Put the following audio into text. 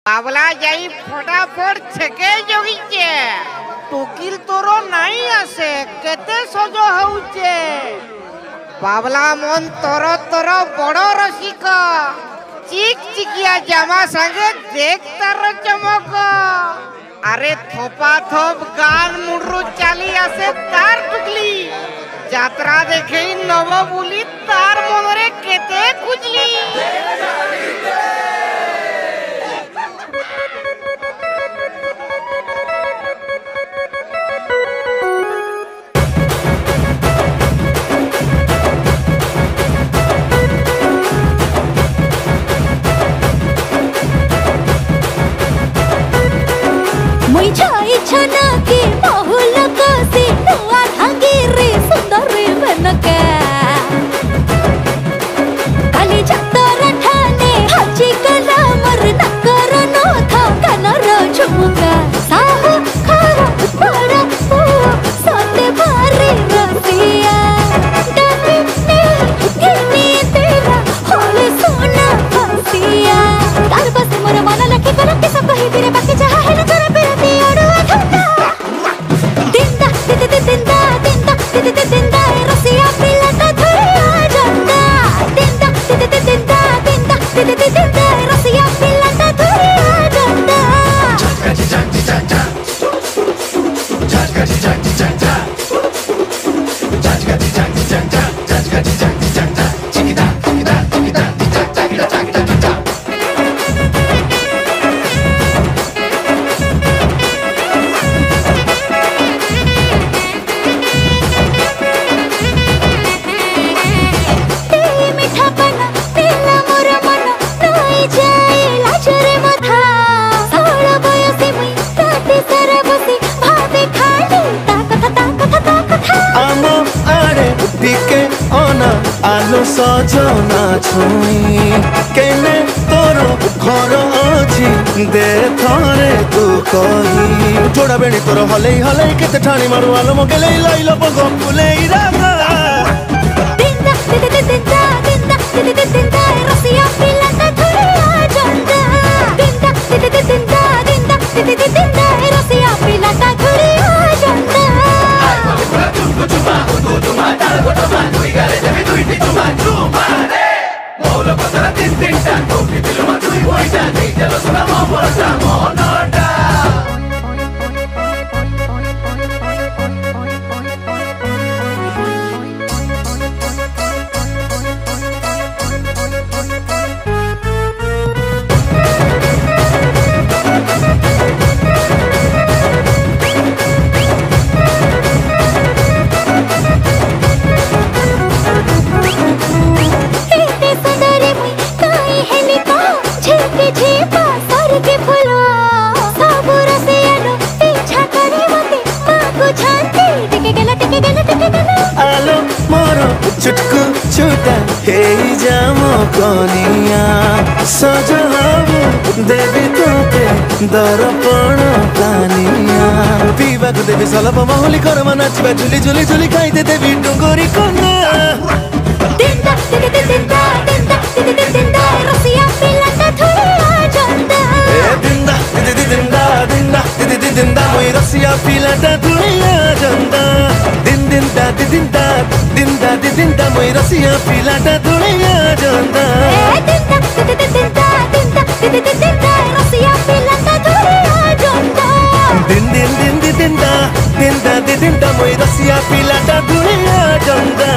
बाबला जाई फटाफट छके जोगिचे टोकिल तोरो नहीं आसे केते सजो होउचे बाबला मन तोरो तोरो बड़ो रसिक चिक चिकिया जामा संगे देख तार चमक अरे थोपा थोप गान मुड्रु चाली आसे तार टुकली यात्रा देखे नव बुली तार मनरे केते खुजली छना के बहुल कसी नुआ धागे रे सुंदर रे बनके काली चतर ठाने हची कला मर नकर नो था कनर झुमका साहु खरा बड़ा ओ सोते बारे रसिया डबे ने घिनी तेरा होले सोना फसिया तार बस मोर मन लखे कर के सब कहि तेरे बाकी जहां है तेरे आलो सजना छुई केने तोरो घर अछि दे थरे तू कही जोड़ा बेणी तोरो हले हले केते ठाणी मारू आलो मगेले लाइलो बगो फुले इरादा दिंदा दिंदा दिंदा दिंदा दिंदा रसिया पिलाता धुरिया जंदा दिंदा दिंदा दिंदा दिंदा रसिया पिलाता धुरिया जंदा चुमा तुमा तार गोटमा दुई गारे देबे दुई तुमा चुमारे मोलो पतरा तीन तीन टा टोपी पिलमा दुई बोइटा नहीं चलो सुना मो बोलता मोनोटा आलो मोरो चुटकू छुटा हे जामो कोनिया सजाबो देवी तोते दर्पण कानिया पीवा को देवी सलभ महली कर नाचबा झुली झुली झुली खाइते देवी डुंगरी कोना दिंदा दिंदा दिंदा दिंदा दिंदा रसिया पिलाता धुरिया जंदा दिंदा दिंदा दिंदा दिंदा मोई रसिया पिलाता धुरिया जंदा दिंदा दिंदा दिंदा दिंदा मोई रसिया पिलाता धुरिया जंदा दिंदा दिंदा दिंदा दिंदा रसिया पिलाता धुरिया जंदा दिंदा दिंदा दिंदा मोई रसिया पिलाता धुरिया जंदा